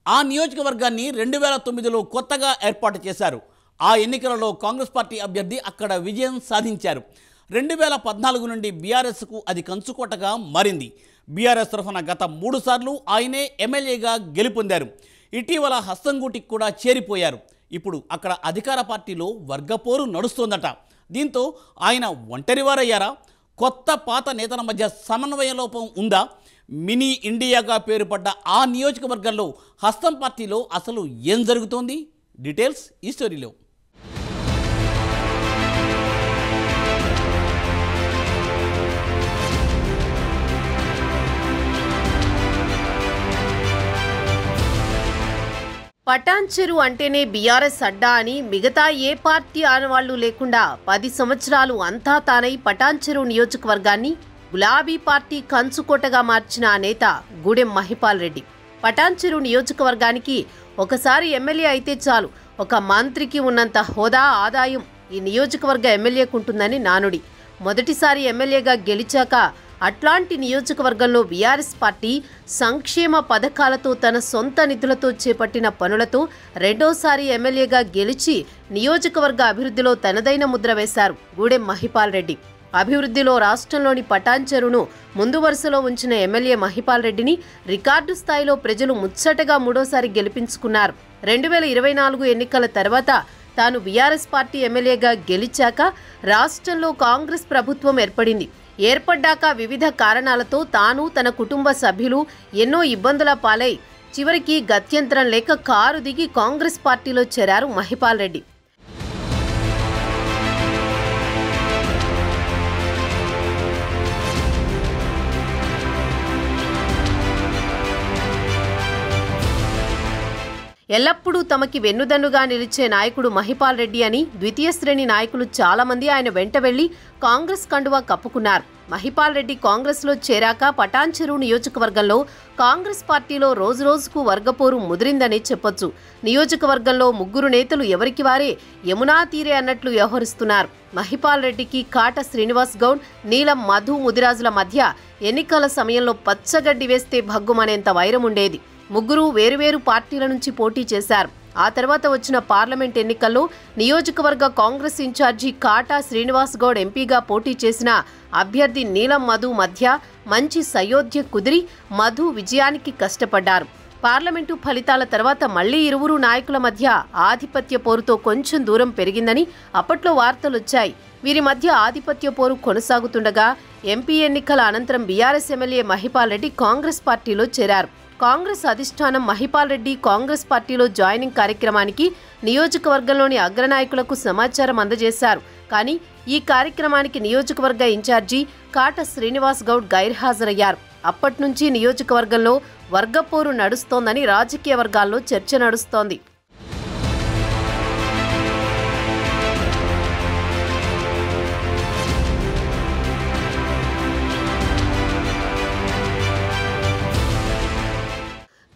ఆ నియోజకవర్గాన్ని 2009లో కొత్తగా ఏర్పాటు చేశారు. ఆ ఎన్నికలలో కాంగ్రెస్ పార్టీ అభ్యర్థి అక్కడ విజయం సాధించారు. 2014 నుండి బీఆర్ఎస్కు అది కంచుకోటగా మారింది. బీఆర్ఎస్ తరఫున గత 3 సార్లు ఆయనే ఎమ్మెల్యేగా గెలుపొందారు. ఇటీవల హస్తంగూటికి కూడా చేరిపోయారు. ఇప్పుడు అక్కడ అధికార పార్టీలో వర్గపోరు నడుస్తోందట. దీంతో ఆయన ఒంటరివారయ్యారా? కొత్త పాత నేతల మధ్య సమన్వయ లోపం ఉందా? మినీ ఇండియాగా పేరుపడ్డ ఆ నియోజకవర్గంలో హస్తం పార్టీలో అసలు ఏం జరుగుతోంది? డీటెయిల్స్ ఈ స్టోరీలో. పటాన్చెరు అంటేనే బీఆర్ఎస్ అడ్డా అని మిగతా ఏ పార్టీ ఆనవాళ్లు లేకుండా 10 సంవత్సరాలు అంతా తానై పటాన్చెరు నియోజకవర్గాన్ని గులాబీ పార్టీ కంచుకోటగా మార్చిన ఆ నేత గూడెం మహిపాల్ రెడ్డి. పటాన్చెరు నియోజకవర్గానికి ఒకసారి ఎమ్మెల్యే అయితే చాలు, ఒక మంత్రికి ఉన్నంత హోదా ఆదాయం ఈ నియోజకవర్గ ఎమ్మెల్యేకు ఉంటుందని నానుడి. మొదటిసారి ఎమ్మెల్యేగా గెలిచాక అట్లాంటి నియోజకవర్గంలో బీఆర్ఎస్ పార్టీ సంక్షేమ పథకాలతో తన సొంత నిధులతో చేపట్టిన పనులతో రెండోసారి ఎమ్మెల్యేగా గెలిచి నియోజకవర్గ అభివృద్ధిలో తనదైన ముద్ర వేశారు గూడెం మహిపాల్ రెడ్డి. అభివృద్ధిలో రాష్ట్రంలోని పటాన్చెరును ముందు వరుసలో ఉంచిన ఎమ్మెల్యే మహిపాల్ రెడ్డిని రికార్డు స్థాయిలో ప్రజలు ముచ్చటగా 3వ గెలిపించుకున్నారు. 2024 ఎన్నికల తర్వాత తాను బీఆర్ఎస్ పార్టీ ఎమ్మెల్యేగా గెలిచాక రాష్ట్రంలో కాంగ్రెస్ ప్రభుత్వం ఏర్పడింది. ఏర్పడ్డాక వివిధ కారణాలతో తాను తన కుటుంబ సభ్యులు ఎన్నో ఇబ్బందుల పాలై చివరికి గత్యంతరం లేక కారు దిగి కాంగ్రెస్ పార్టీలో చేరారు మహిపాల్ రెడ్డి. ఎల్లప్పుడూ తమకి వెన్నుదన్నుగా నిలిచే నాయకుడు మహిపాల్ రెడ్డి అని ద్వితీయ శ్రేణి నాయకులు చాలా మంది ఆయన వెంట వెళ్లి కాంగ్రెస్ కండువా కప్పుకున్నారు. మహిపాల్ రెడ్డి కాంగ్రెస్లో చేరాక పటాన్చెరు నియోజకవర్గంలో కాంగ్రెస్ పార్టీలో రోజురోజుకు వర్గపోరు ముదిరిందని చెప్పొచ్చు. నియోజకవర్గంలో 3 నేతలు ఎవరికి వారే యమునా తీరే అన్నట్లు వ్యవహరిస్తున్నారు. మహిపాల్ రెడ్డికి కాట శ్రీనివాస్ గౌడ్, నీలం మధు ముదిరాజుల మధ్య ఎన్నికల సమయంలో పచ్చగడ్డి వేస్తే భగ్గుమనేంత వైరం ఉండేది. 3 వేరువేరు పార్టీల నుంచి పోటీ చేశారు. ఆ తర్వాత వచ్చిన పార్లమెంట్ ఎన్నికల్లో నియోజకవర్గ కాంగ్రెస్ ఇన్ఛార్జి కాటా శ్రీనివాస్ గౌడ్ ఎంపీగా పోటీ చేసిన అభ్యర్థి నీలం మధు మధ్య మంచి సయోధ్య కుదిరి మధు విజయానికి కష్టపడ్డారు. పార్లమెంటు ఫలితాల తర్వాత మళ్లీ ఇరువురు నాయకుల మధ్య ఆధిపత్య పోరుతో కొంచెం దూరం పెరిగిందని అప్పట్లో వార్తలొచ్చాయి. వీరి మధ్య ఆధిపత్య పోరు కొనసాగుతుండగా ఎంపీ ఎన్నికల అనంతరం బీఆర్ఎస్ ఎమ్మెల్యే మహిపాల్ రెడ్డి కాంగ్రెస్ పార్టీలో చేరారు. కాంగ్రెస్ అధిష్టానం మహిపాల్ రెడ్డి కాంగ్రెస్ పార్టీలో జాయినింగ్ కార్యక్రమానికి నియోజకవర్గంలోని అగ్రనాయకులకు సమాచారం అందజేశారు. కానీ ఈ కార్యక్రమానికి నియోజకవర్గ ఇన్ఛార్జి కాట శ్రీనివాస్ గౌడ్ గైర్హాజరయ్యారు. అప్పట్నుంచి నియోజకవర్గంలో వర్గపోరు నడుస్తోందని రాజకీయ వర్గాల్లో చర్చ నడుస్తోంది.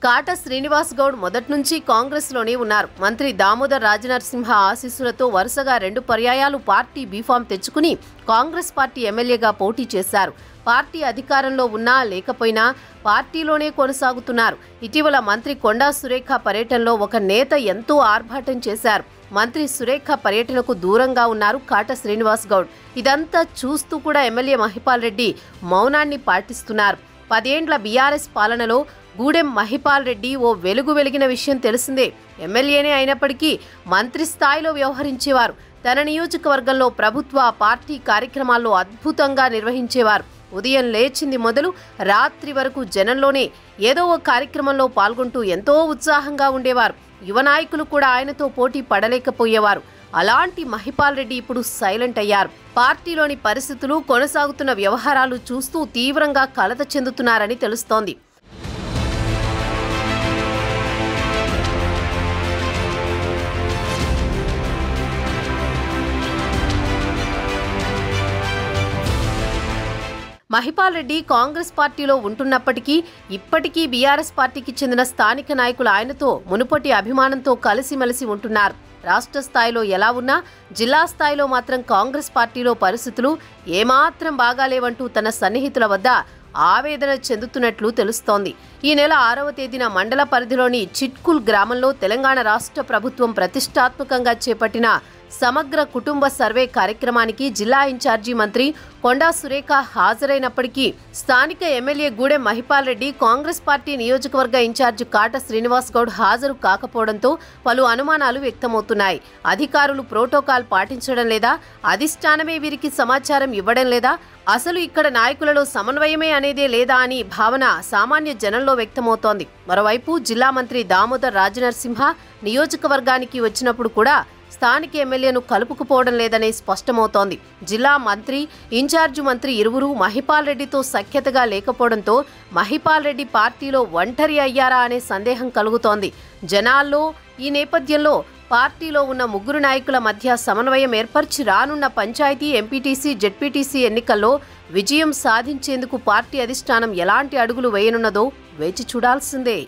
కాట శ్రీనివాస్ గౌడ్ మొదట్నుంచి కాంగ్రెస్లోనే ఉన్నారు. మంత్రి దామోదర్ రాజనరసింహ ఆశీస్సులతో వరుసగా 2 పర్యాయాలు పార్టీ బీఫామ్ తెచ్చుకుని కాంగ్రెస్ పార్టీ ఎమ్మెల్యేగా పోటీ చేశారు. పార్టీ అధికారంలో ఉన్నా లేకపోయినా పార్టీలోనే కొనసాగుతున్నారు. ఇటీవల మంత్రి కొండా సురేఖ పర్యటనలో ఒక నేత ఎంతో ఆర్భాటం చేశారు. మంత్రి సురేఖ పర్యటనకు దూరంగా ఉన్నారు కాట శ్రీనివాస్ గౌడ్. ఇదంతా చూస్తూ కూడా ఎమ్మెల్యే మహిపాల్ రెడ్డి మౌనాన్ని పాటిస్తున్నారు. 10 ఏండ్ల బీఆర్ఎస్ పాలనలో గూడెం మహిపాల్ రెడ్డి ఓ వెలుగు వెలిగిన విషయం తెలిసిందే. ఎమ్మెల్యేనే అయినప్పటికీ మంత్రి స్థాయిలో వ్యవహరించేవారు. తన నియోజకవర్గంలో ప్రభుత్వ పార్టీ కార్యక్రమాల్లో అద్భుతంగా నిర్వహించేవారు. ఉదయం లేచింది మొదలు రాత్రి వరకు జనంలోనే ఏదో ఒక కార్యక్రమంలో పాల్గొంటూ ఎంతో ఉత్సాహంగా ఉండేవారు. యువ నాయకులు కూడా ఆయనతో పోటీ పడలేకపోయేవారు. అలాంటి మహిపాల్ రెడ్డి ఇప్పుడు సైలెంట్ అయ్యారు. పార్టీలోని పరిస్థితులు, కొనసాగుతున్న వ్యవహారాలు చూస్తూ తీవ్రంగా కలత చెందుతున్నారని తెలుస్తోంది. మహిపాల్ రెడ్డి కాంగ్రెస్ పార్టీలో ఉంటున్నప్పటికీ ఇప్పటికీ బీఆర్ఎస్ పార్టీకి చెందిన స్థానిక నాయకులు ఆయనతో మునుపటి అభిమానంతో కలిసిమెలిసి ఉంటున్నారు. రాష్ట్ర స్థాయిలో ఎలా ఉన్నా జిల్లా స్థాయిలో మాత్రం కాంగ్రెస్ పార్టీలో పరిస్థితులు ఏమాత్రం బాగాలేవంటూ తన సన్నిహితుల వద్ద ఆవేదన చెందుతున్నట్లు తెలుస్తోంది. ఈ నెల 6వ తేదీన మండల పరిధిలోని చిట్కుల్ గ్రామంలో తెలంగాణ రాష్ట్ర ప్రభుత్వం ప్రతిష్టాత్మకంగా చేపట్టిన సమగ్ర కుటుంబ సర్వే కార్యక్రమానికి జిల్లా ఇన్ఛార్జి మంత్రి కొండా సురేఖ హాజరైనప్పటికీ స్థానిక ఎమ్మెల్యే గూడెం మహిపాల్ రెడ్డి, కాంగ్రెస్ పార్టీ నియోజకవర్గ ఇన్ఛార్జి కాట శ్రీనివాస్ గౌడ్ హాజరు కాకపోవడంతో పలు అనుమానాలు వ్యక్తమవుతున్నాయి. అధికారులు ప్రోటోకాల్ పాటించడం లేదా, అధిష్టానమే వీరికి సమాచారం ఇవ్వడం లేదా, అసలు ఇక్కడ నాయకులలో సమన్వయమే అనేదే లేదా అని భావన సామాన్య జనంలో వ్యక్తమవుతోంది. మరోవైపు జిల్లా మంత్రి దామోదర్ రాజనరసింహ నియోజకవర్గానికి వచ్చినప్పుడు కూడా స్థానిక ఎమ్మెల్యేను కలుపుకుపోవడం లేదనే స్పష్టమవుతోంది. జిల్లా మంత్రి, ఇన్ఛార్జి మంత్రి ఇరువురు మహిపాల్ రెడ్డితో సఖ్యతగా లేకపోవడంతో మహిపాల్ రెడ్డి పార్టీలో ఒంటరి అయ్యారా అనే సందేహం కలుగుతోంది జనాల్లో. ఈ నేపథ్యంలో పార్టీలో ఉన్న ముగ్గురు నాయకుల మధ్య సమన్వయం ఏర్పరిచి రానున్న పంచాయతీ, ఎంపీటీసీ, జెడ్పీటీసీ ఎన్నికల్లో విజయం సాధించేందుకు పార్టీ అధిష్టానం ఎలాంటి అడుగులు వేయనున్నదో వేచి చూడాల్సిందే.